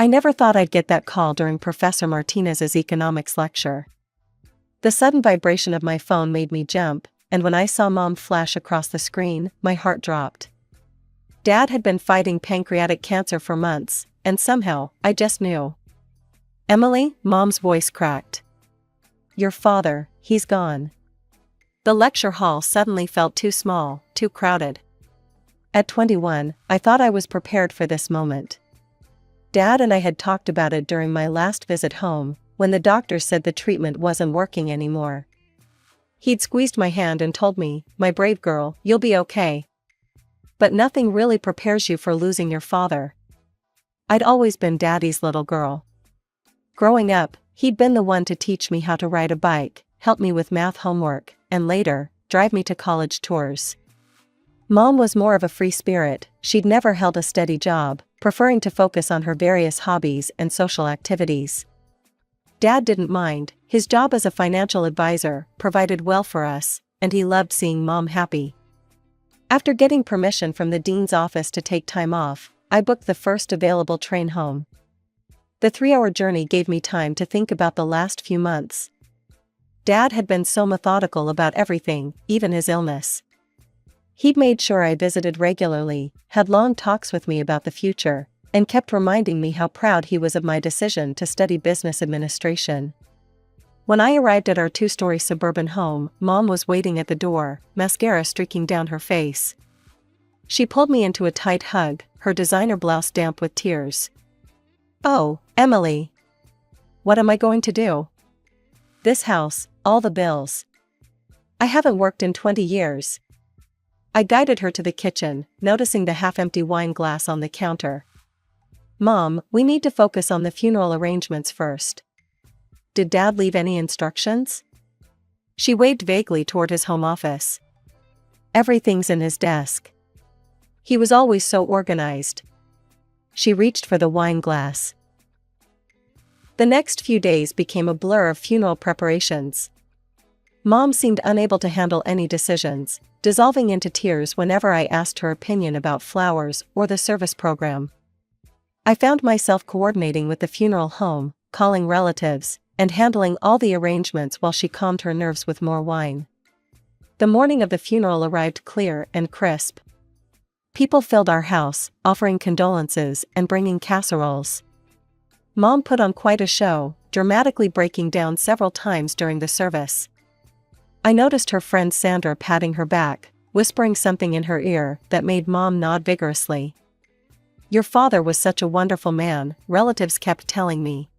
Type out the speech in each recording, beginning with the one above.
I never thought I'd get that call during Professor Martinez's economics lecture. The sudden vibration of my phone made me jump, and when I saw Mom flash across the screen, my heart dropped. Dad had been fighting pancreatic cancer for months, and somehow, I just knew. "Emily," Mom's voice cracked. "Your father, he's gone." The lecture hall suddenly felt too small, too crowded. At 21, I thought I was prepared for this moment. Dad and I had talked about it during my last visit home, when the doctor said the treatment wasn't working anymore. He'd squeezed my hand and told me, "My brave girl, you'll be okay." But nothing really prepares you for losing your father. I'd always been Daddy's little girl. Growing up, he'd been the one to teach me how to ride a bike, help me with math homework, and later, drive me to college tours. Mom was more of a free spirit. She'd never held a steady job, preferring to focus on her various hobbies and social activities. Dad didn't mind. His job as a financial advisor provided well for us, and he loved seeing Mom happy. After getting permission from the dean's office to take time off, I booked the first available train home. The 3-hour journey gave me time to think about the last few months. Dad had been so methodical about everything, even his illness. He'd made sure I visited regularly, had long talks with me about the future, and kept reminding me how proud he was of my decision to study business administration. When I arrived at our 2-story suburban home, Mom was waiting at the door, mascara streaking down her face. She pulled me into a tight hug, her designer blouse damp with tears. "Oh, Emily. What am I going to do? This house, all the bills. I haven't worked in 20 years. I guided her to the kitchen, noticing the half-empty wine glass on the counter. "Mom, we need to focus on the funeral arrangements first. Did Dad leave any instructions?" She waved vaguely toward his home office. "Everything's in his desk. He was always so organized." She reached for the wine glass. The next few days became a blur of funeral preparations. Mom seemed unable to handle any decisions, dissolving into tears whenever I asked her opinion about flowers or the service program. I found myself coordinating with the funeral home, calling relatives, and handling all the arrangements while she calmed her nerves with more wine. The morning of the funeral arrived clear and crisp. People filled our house, offering condolences and bringing casseroles. Mom put on quite a show, dramatically breaking down several times during the service. I noticed her friend Sandra patting her back, whispering something in her ear that made Mom nod vigorously. "Your father was such a wonderful man," relatives kept telling me.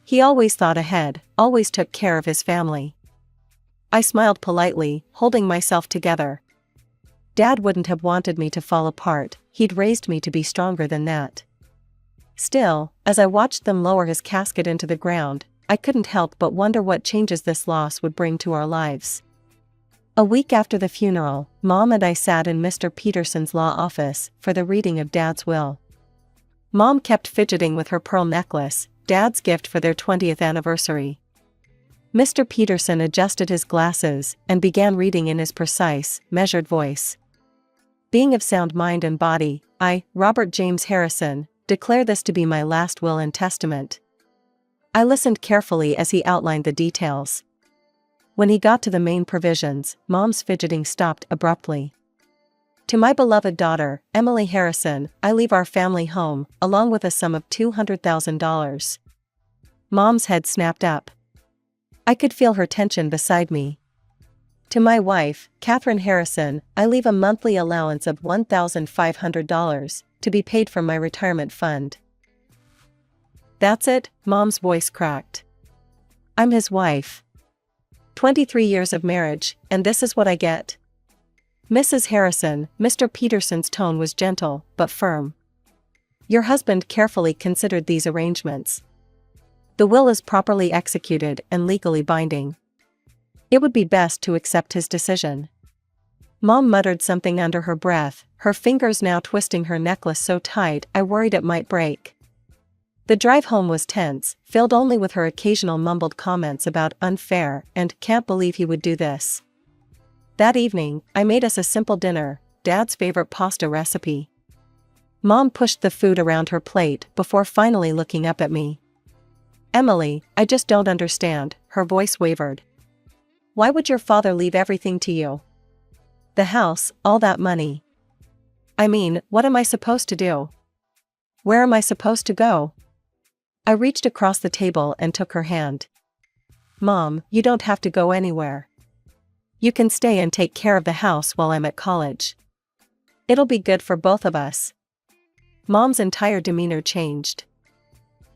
"He always thought ahead, always took care of his family." I smiled politely, holding myself together. Dad wouldn't have wanted me to fall apart. He'd raised me to be stronger than that. Still, as I watched them lower his casket into the ground, I couldn't help but wonder what changes this loss would bring to our lives. A week after the funeral, Mom and I sat in Mr. Peterson's law office for the reading of Dad's will. Mom kept fidgeting with her pearl necklace, Dad's gift for their 20th anniversary. Mr. Peterson adjusted his glasses and began reading in his precise, measured voice. "Being of sound mind and body, I, Robert James Harrison, declare this to be my last will and testament." I listened carefully as he outlined the details. When he got to the main provisions, Mom's fidgeting stopped abruptly. "To my beloved daughter, Emily Harrison, I leave our family home, along with a sum of $200,000. Mom's head snapped up. I could feel her tension beside me. "To my wife, Catherine Harrison, I leave a monthly allowance of $1,500, to be paid from my retirement fund." "That's it," Mom's voice cracked. "I'm his wife. 23 years of marriage, and this is what I get?" "Mrs. Harrison," Mr. Peterson's tone was gentle, but firm. "Your husband carefully considered these arrangements. The will is properly executed and legally binding. It would be best to accept his decision." Mom muttered something under her breath, her fingers now twisting her necklace so tight I worried it might break. The drive home was tense, filled only with her occasional mumbled comments about "unfair" and "can't believe he would do this." That evening, I made us a simple dinner, Dad's favorite pasta recipe. Mom pushed the food around her plate before finally looking up at me. Emily, I just don't understand, her voice wavered. Why would your father leave everything to you? The house, all that money. I mean, what am I supposed to do? Where am I supposed to go? I reached across the table and took her hand. Mom, you don't have to go anywhere. You can stay and take care of the house while I'm at college. It'll be good for both of us. Mom's entire demeanor changed.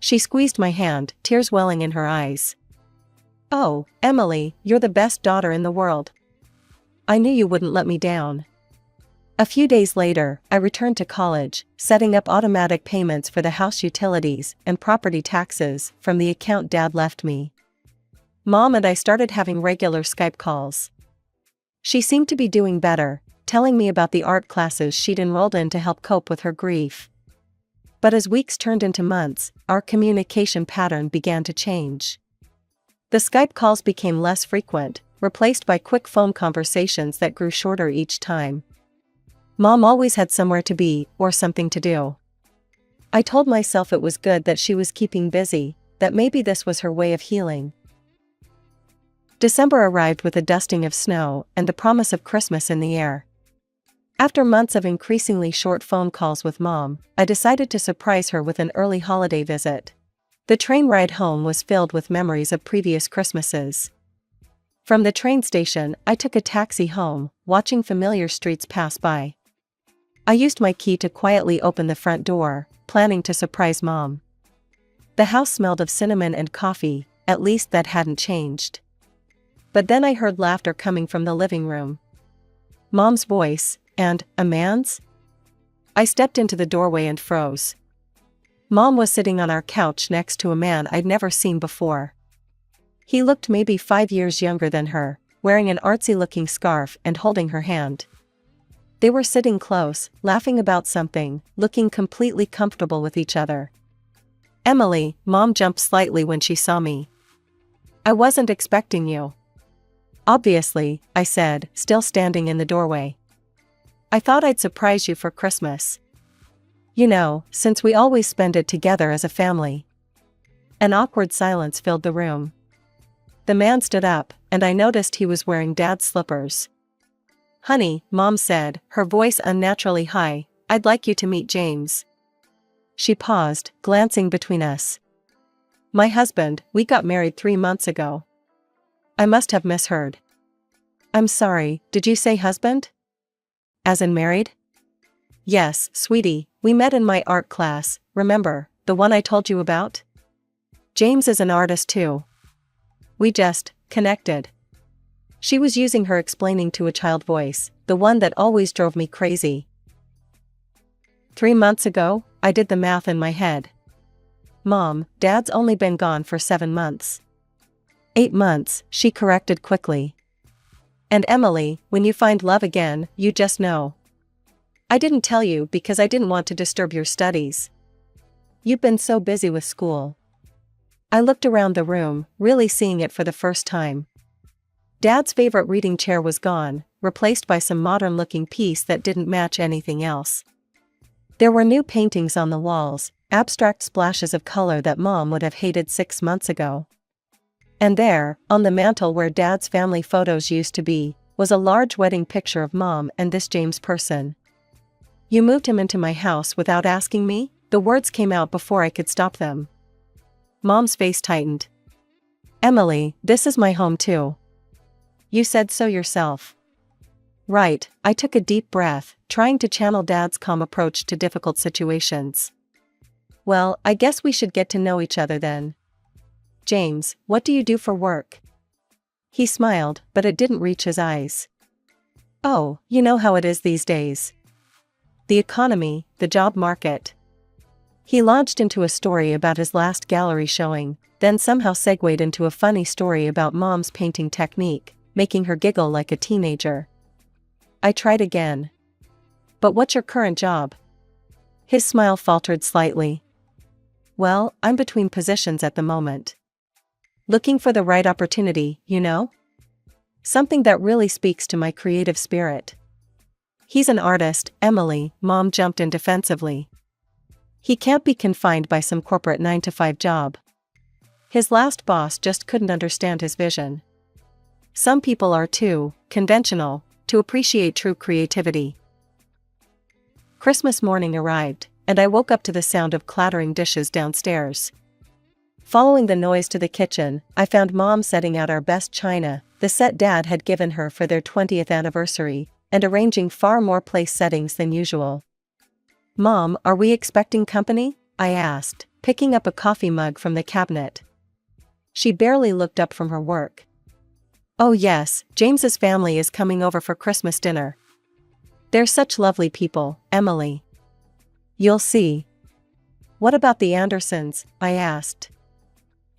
She squeezed my hand, tears welling in her eyes. Oh, Emily, you're the best daughter in the world. I knew you wouldn't let me down. A few days later, I returned to college, setting up automatic payments for the house utilities and property taxes from the account Dad left me. Mom and I started having regular Skype calls. She seemed to be doing better, telling me about the art classes she'd enrolled in to help cope with her grief. But as weeks turned into months, our communication pattern began to change. The Skype calls became less frequent, replaced by quick phone conversations that grew shorter each time. Mom always had somewhere to be, or something to do. I told myself it was good that she was keeping busy, that maybe this was her way of healing. December arrived with a dusting of snow and the promise of Christmas in the air. After months of increasingly short phone calls with Mom, I decided to surprise her with an early holiday visit. The train ride home was filled with memories of previous Christmases. From the train station, I took a taxi home, watching familiar streets pass by. I used my key to quietly open the front door, planning to surprise Mom. The house smelled of cinnamon and coffee, at least that hadn't changed. But then I heard laughter coming from the living room. Mom's voice, and a man's? I stepped into the doorway and froze. Mom was sitting on our couch next to a man I'd never seen before. He looked maybe 5 years younger than her, wearing an artsy-looking scarf and holding her hand. They were sitting close, laughing about something, looking completely comfortable with each other. Emily, Mom jumped slightly when she saw me. I wasn't expecting you. Obviously, I said, still standing in the doorway. I thought I'd surprise you for Christmas. You know, since we always spend it together as a family. An awkward silence filled the room. The man stood up, and I noticed he was wearing Dad's slippers. Honey, Mom said, her voice unnaturally high, I'd like you to meet James. She paused, glancing between us. My husband, we got married 3 months ago. I must have misheard. I'm sorry, did you say husband? As in married? Yes, sweetie, we met in my art class, remember, the one I told you about? James is an artist too. We just connected. She was using her explaining to a child voice, the one that always drove me crazy. 3 months ago, I did the math in my head. Mom, Dad's only been gone for 7 months. 8 months, she corrected quickly. And Emily, when you find love again, you just know. I didn't tell you because I didn't want to disturb your studies. You've been so busy with school. I looked around the room, really seeing it for the first time. Dad's favorite reading chair was gone, replaced by some modern-looking piece that didn't match anything else. There were new paintings on the walls, abstract splashes of color that Mom would have hated 6 months ago. And there, on the mantel where Dad's family photos used to be, was a large wedding picture of Mom and this James person. You moved him into my house without asking me? The words came out before I could stop them. Mom's face tightened. Emily, this is my home too. You said so yourself. Right, I took a deep breath, trying to channel Dad's calm approach to difficult situations. Well, I guess we should get to know each other then. James, what do you do for work? He smiled, but it didn't reach his eyes. Oh, you know how it is these days. The economy, the job market. He launched into a story about his last gallery showing, then somehow segued into a funny story about Mom's painting technique, making her giggle like a teenager. I tried again. But what's your current job? His smile faltered slightly. Well, I'm between positions at the moment. Looking for the right opportunity, you know? Something that really speaks to my creative spirit. He's an artist, Emily, Mom jumped in defensively. He can't be confined by some corporate 9-to-5 job. His last boss just couldn't understand his vision. Some people are too conventional to appreciate true creativity. Christmas morning arrived, and I woke up to the sound of clattering dishes downstairs. Following the noise to the kitchen, I found Mom setting out our best china, the set Dad had given her for their 20th anniversary, and arranging far more place settings than usual. "Mom, are we expecting company?" I asked, picking up a coffee mug from the cabinet. She barely looked up from her work. "Oh yes, James's family is coming over for Christmas dinner. They're such lovely people, Emily. You'll see." "What about the Andersons?" I asked.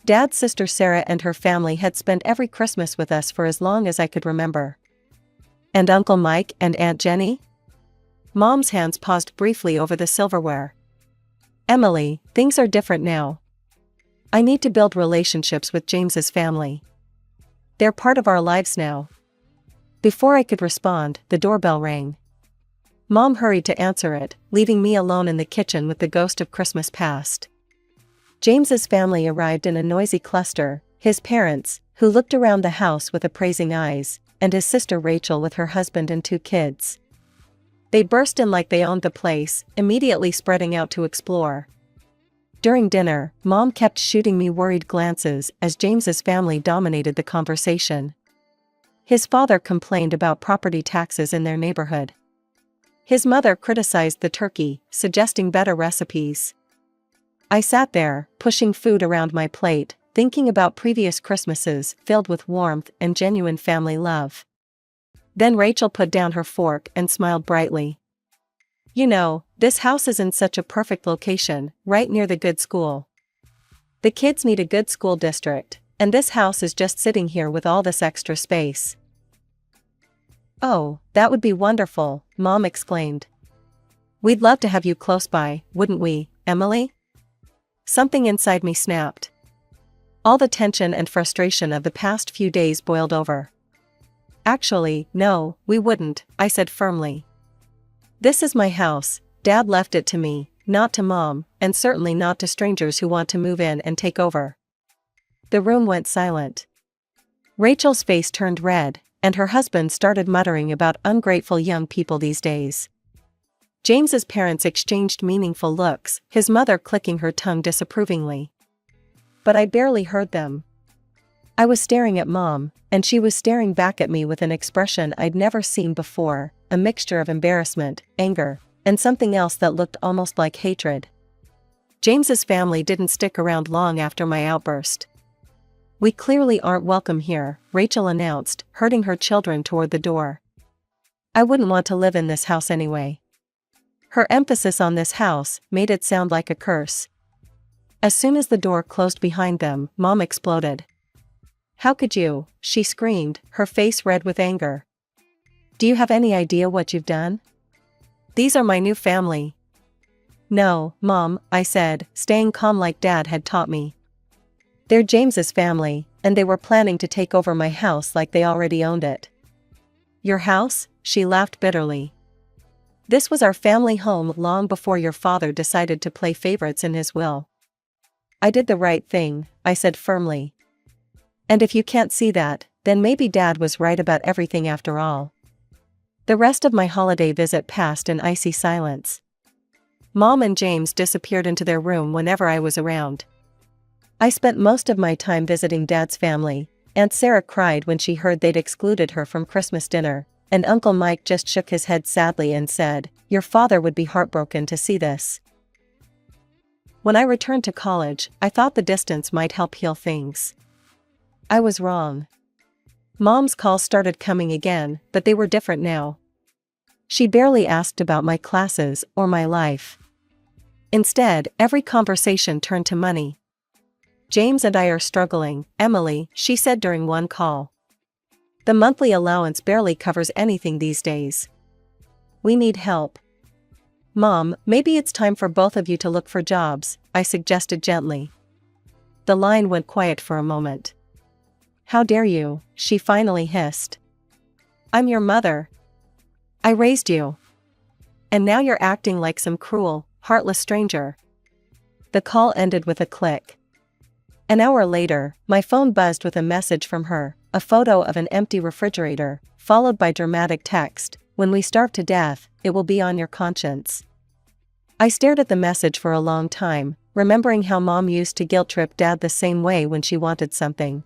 Dad's sister Sarah and her family had spent every Christmas with us for as long as I could remember. "And Uncle Mike and Aunt Jenny?" Mom's hands paused briefly over the silverware. "Emily, things are different now. I need to build relationships with James's family. They're part of our lives now." Before I could respond, the doorbell rang. Mom hurried to answer it, leaving me alone in the kitchen with the ghost of Christmas past. James's family arrived in a noisy cluster, his parents, who looked around the house with appraising eyes, and his sister Rachel with her husband and 2 kids. They burst in like they owned the place, immediately spreading out to explore. During dinner, Mom kept shooting me worried glances as James's family dominated the conversation. His father complained about property taxes in their neighborhood. His mother criticized the turkey, suggesting better recipes. I sat there, pushing food around my plate, thinking about previous Christmases filled with warmth and genuine family love. Then Rachel put down her fork and smiled brightly. "You know, this house is in such a perfect location, right near the good school. The kids need a good school district, and this house is just sitting here with all this extra space." "Oh, that would be wonderful," Mom exclaimed. "We'd love to have you close by, wouldn't we, Emily?" Something inside me snapped. All the tension and frustration of the past few days boiled over. "Actually, no, we wouldn't," I said firmly. "This is my house, Dad left it to me, not to Mom, and certainly not to strangers who want to move in and take over." The room went silent. Rachel's face turned red, and her husband started muttering about ungrateful young people these days. James's parents exchanged meaningful looks, his mother clicking her tongue disapprovingly. But I barely heard them. I was staring at Mom, and she was staring back at me with an expression I'd never seen before, a mixture of embarrassment, anger, and something else that looked almost like hatred. James's family didn't stick around long after my outburst. "We clearly aren't welcome here," Rachel announced, herding her children toward the door. "I wouldn't want to live in this house anyway." Her emphasis on this house made it sound like a curse. As soon as the door closed behind them, Mom exploded. "How could you?" she screamed, her face red with anger. "Do you have any idea what you've done? These are my new family." "No, Mom," I said, staying calm like Dad had taught me. "They're James's family, and they were planning to take over my house like they already owned it." "Your house?" she laughed bitterly. "This was our family home long before your father decided to play favorites in his will." "I did the right thing," I said firmly. "And if you can't see that, then maybe Dad was right about everything after all." The rest of my holiday visit passed in icy silence. Mom and James disappeared into their room whenever I was around. I spent most of my time visiting Dad's family. Aunt Sarah cried when she heard they'd excluded her from Christmas dinner, and Uncle Mike just shook his head sadly and said, "Your father would be heartbroken to see this." When I returned to college, I thought the distance might help heal things. I was wrong. Mom's calls started coming again, but they were different now. She barely asked about my classes or my life. Instead, every conversation turned to money. "James and I are struggling, Emily," she said during one call. "The monthly allowance barely covers anything these days. We need help." "Mom, maybe it's time for both of you to look for jobs," I suggested gently. The line went quiet for a moment. "How dare you?" she finally hissed. "I'm your mother. I raised you. And now you're acting like some cruel, heartless stranger." The call ended with a click. An hour later, my phone buzzed with a message from her, a photo of an empty refrigerator, followed by dramatic text, "When we starve to death, it will be on your conscience." I stared at the message for a long time, remembering how Mom used to guilt-trip Dad the same way when she wanted something.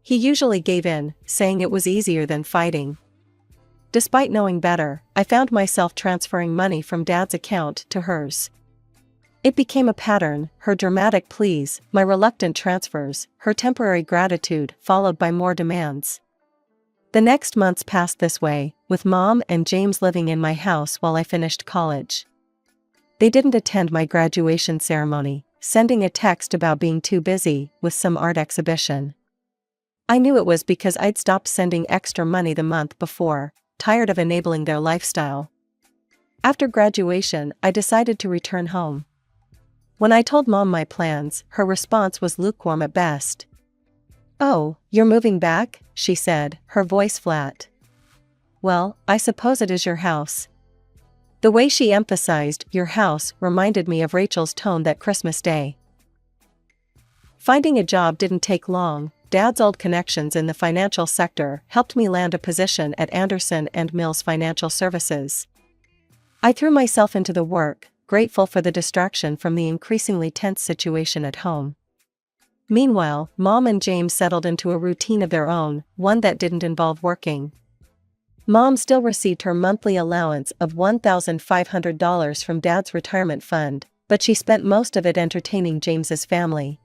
He usually gave in, saying it was easier than fighting. Despite knowing better, I found myself transferring money from Dad's account to hers. It became a pattern, her dramatic pleas, my reluctant transfers, her temporary gratitude, followed by more demands. The next months passed this way, with Mom and James living in my house while I finished college. They didn't attend my graduation ceremony, sending a text about being too busy with some art exhibition. I knew it was because I'd stopped sending extra money the month before, tired of enabling their lifestyle. After graduation, I decided to return home. When I told Mom my plans, her response was lukewarm at best. "Oh, you're moving back?" she said, her voice flat. "Well, I suppose it is your house." The way she emphasized "your house" reminded me of Rachel's tone that Christmas Day. Finding a job didn't take long. Dad's old connections in the financial sector helped me land a position at Anderson & Mills Financial Services. I threw myself into the work, grateful for the distraction from the increasingly tense situation at home. Meanwhile, Mom and James settled into a routine of their own, one that didn't involve working. Mom still received her monthly allowance of $1,500 from Dad's retirement fund, but she spent most of it entertaining James's family.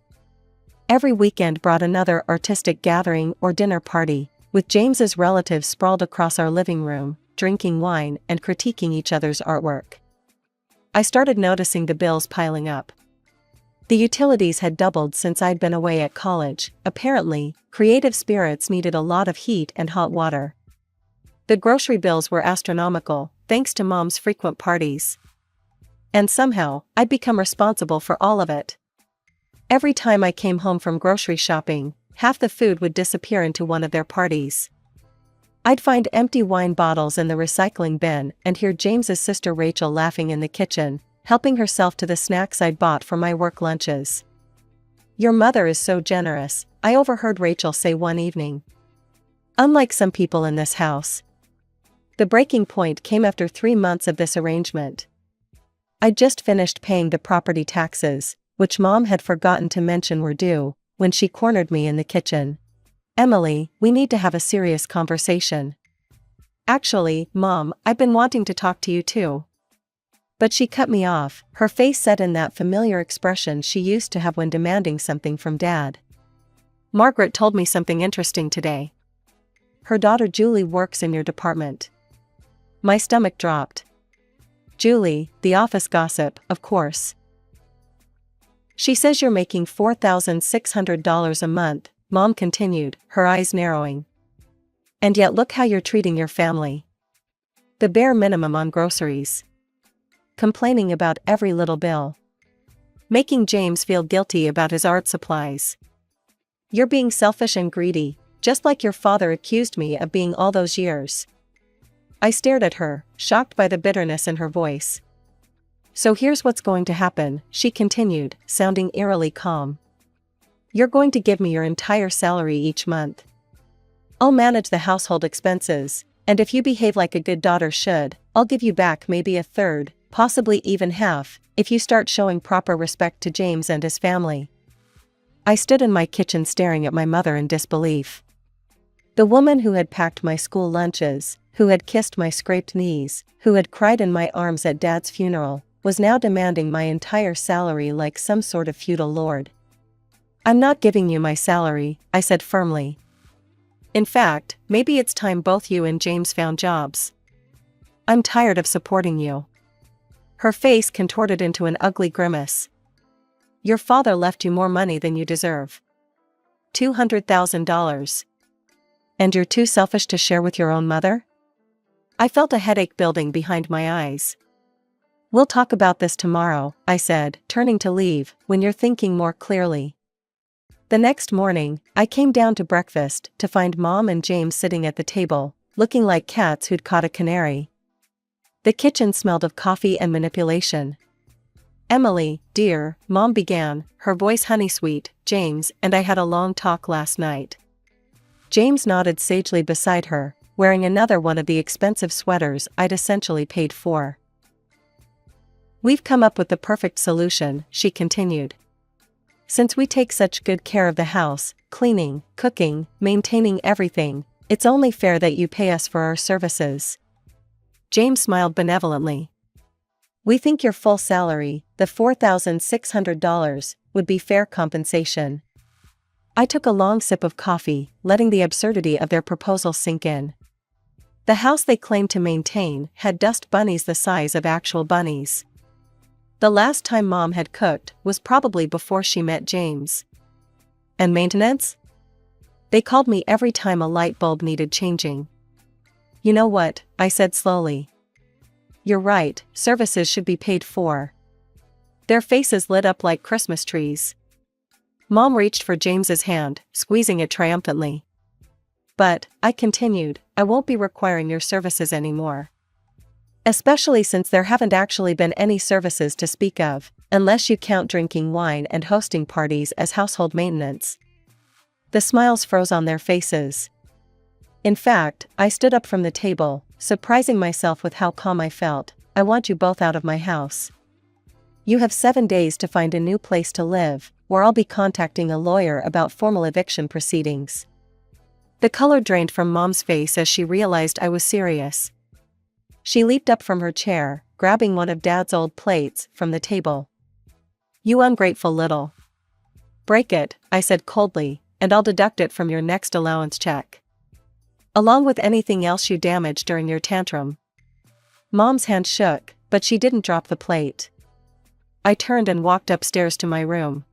Every weekend brought another artistic gathering or dinner party, with James's relatives sprawled across our living room, drinking wine and critiquing each other's artwork. I started noticing the bills piling up. The utilities had doubled since I'd been away at college. Apparently, creative spirits needed a lot of heat and hot water. The grocery bills were astronomical, thanks to Mom's frequent parties. And somehow, I'd become responsible for all of it. Every time I came home from grocery shopping, half the food would disappear into one of their parties. I'd find empty wine bottles in the recycling bin and hear James's sister Rachel laughing in the kitchen, helping herself to the snacks I'd bought for my work lunches. "Your mother is so generous," I overheard Rachel say one evening. "Unlike some people in this house." The breaking point came after 3 months of this arrangement. I'd just finished paying the property taxes, which Mom had forgotten to mention were due, when she cornered me in the kitchen. "Emily, we need to have a serious conversation." "Actually, Mom, I've been wanting to talk to you too." But she cut me off, her face set in that familiar expression she used to have when demanding something from Dad. "Margaret told me something interesting today. Her daughter Julie works in your department." My stomach dropped. Julie, the office gossip, of course. "She says you're making $4,600 a month," Mom continued, her eyes narrowing. "And yet look how you're treating your family. The bare minimum on groceries. Complaining about every little bill. Making James feel guilty about his art supplies. You're being selfish and greedy, just like your father accused me of being all those years." I stared at her, shocked by the bitterness in her voice. "So here's what's going to happen," she continued, sounding eerily calm. "You're going to give me your entire salary each month. I'll manage the household expenses, and if you behave like a good daughter should, I'll give you back maybe a third, possibly even half, if you start showing proper respect to James and his family." I stood in my kitchen staring at my mother in disbelief. The woman who had packed my school lunches, who had kissed my scraped knees, who had cried in my arms at Dad's funeral, was now demanding my entire salary like some sort of feudal lord. "I'm not giving you my salary," I said firmly. "In fact, maybe it's time both you and James found jobs. I'm tired of supporting you." Her face contorted into an ugly grimace. "Your father left you more money than you deserve. $200,000. And you're too selfish to share with your own mother?" I felt a headache building behind my eyes. "We'll talk about this tomorrow," I said, turning to leave, "when you're thinking more clearly." The next morning, I came down to breakfast to find Mom and James sitting at the table, looking like cats who'd caught a canary. The kitchen smelled of coffee and manipulation. Emily, dear, Mom began, her voice honey-sweet. James and I had a long talk last night. James nodded sagely beside her, wearing another one of the expensive sweaters I'd essentially paid for. We've come up with the perfect solution, she continued. Since we take such good care of the house, cleaning, cooking, maintaining everything, it's only fair that you pay us for our services. James smiled benevolently. We think your full salary, the $4,600, would be fair compensation. I took a long sip of coffee, letting the absurdity of their proposal sink in. The house they claimed to maintain had dust bunnies the size of actual bunnies. The last time Mom had cooked was probably before she met James. And maintenance? They called me every time a light bulb needed changing. You know what, I said slowly. You're right, services should be paid for. Their faces lit up like Christmas trees. Mom reached for James's hand, squeezing it triumphantly. But, I continued, I won't be requiring your services anymore. Especially since there haven't actually been any services to speak of, unless you count drinking wine and hosting parties as household maintenance. The smiles froze on their faces. In fact, I stood up from the table, surprising myself with how calm I felt. I want you both out of my house. You have 7 days to find a new place to live, or I'll be contacting a lawyer about formal eviction proceedings. The color drained from Mom's face as she realized I was serious. She leaped up from her chair, grabbing one of Dad's old plates from the table. You ungrateful little. Break it, I said coldly, and I'll deduct it from your next allowance check. Along with anything else you damaged during your tantrum. Mom's hand shook, but she didn't drop the plate. I turned and walked upstairs to my room.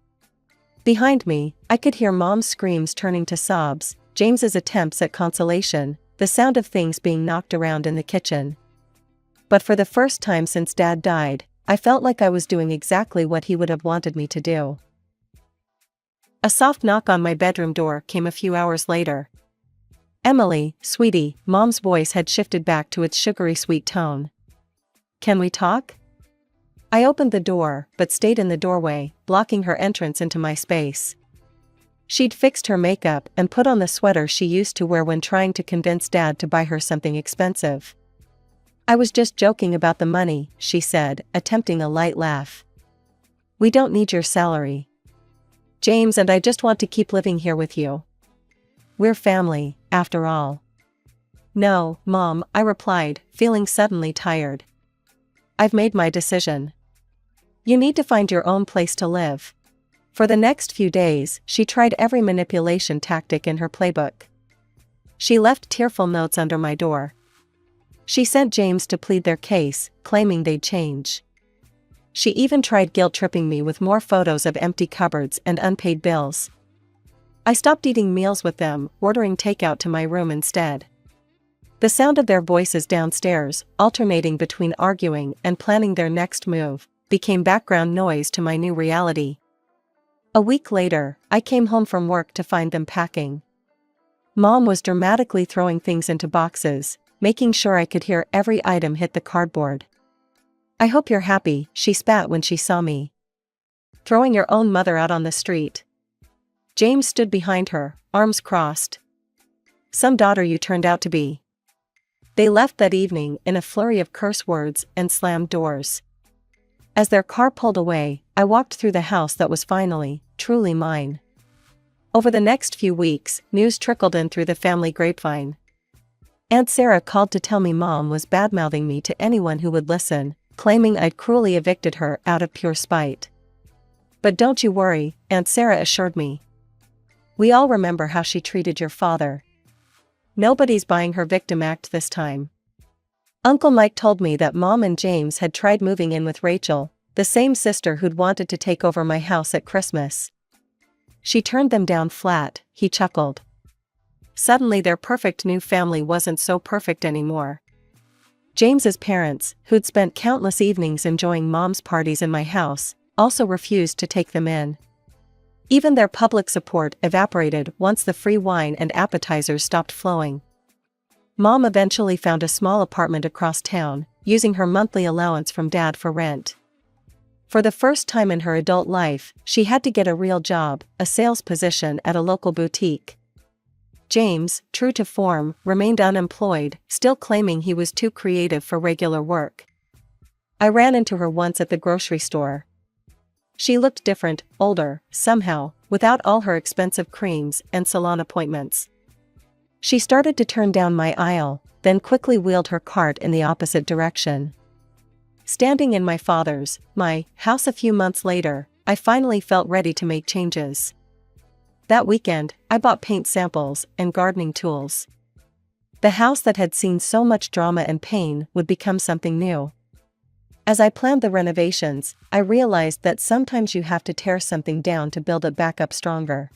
Behind me, I could hear Mom's screams turning to sobs, James's attempts at consolation, the sound of things being knocked around in the kitchen. But for the first time since Dad died, I felt like I was doing exactly what he would have wanted me to do. A soft knock on my bedroom door came a few hours later. Emily, sweetie, Mom's voice had shifted back to its sugary sweet tone. Can we talk? I opened the door, but stayed in the doorway, blocking her entrance into my space. She'd fixed her makeup and put on the sweater she used to wear when trying to convince Dad to buy her something expensive. I was just joking about the money, she said, attempting a light laugh. We don't need your salary. James and I just want to keep living here with you. We're family, after all. No, Mom, I replied, feeling suddenly tired. I've made my decision. You need to find your own place to live. For the next few days, she tried every manipulation tactic in her playbook. She left tearful notes under my door. She sent James to plead their case, claiming they'd change. She even tried guilt-tripping me with more photos of empty cupboards and unpaid bills. I stopped eating meals with them, ordering takeout to my room instead. The sound of their voices downstairs, alternating between arguing and planning their next move, became background noise to my new reality. A week later, I came home from work to find them packing. Mom was dramatically throwing things into boxes, making sure I could hear every item hit the cardboard. I hope you're happy, she spat when she saw me. Throwing your own mother out on the street. James stood behind her, arms crossed. Some daughter you turned out to be. They left that evening in a flurry of curse words and slammed doors. As their car pulled away, I walked through the house that was finally, truly mine. Over the next few weeks, news trickled in through the family grapevine. Aunt Sarah called to tell me Mom was badmouthing me to anyone who would listen, claiming I'd cruelly evicted her out of pure spite. But don't you worry, Aunt Sarah assured me. We all remember how she treated your father. Nobody's buying her victim act this time. Uncle Mike told me that Mom and James had tried moving in with Rachel, the same sister who'd wanted to take over my house at Christmas. She turned them down flat, he chuckled. Suddenly their perfect new family wasn't so perfect anymore. James's parents, who'd spent countless evenings enjoying Mom's parties in my house, also refused to take them in. Even their public support evaporated once the free wine and appetizers stopped flowing. Mom eventually found a small apartment across town, using her monthly allowance from Dad for rent. For the first time in her adult life, she had to get a real job, a sales position at a local boutique. James, true to form, remained unemployed, still claiming he was too creative for regular work. I ran into her once at the grocery store. She looked different, older, somehow, without all her expensive creams and salon appointments. She started to turn down my aisle, then quickly wheeled her cart in the opposite direction. Standing in my house a few months later, I finally felt ready to make changes. That weekend, I bought paint samples and gardening tools. The house that had seen so much drama and pain would become something new. As I planned the renovations, I realized that sometimes you have to tear something down to build it back up stronger.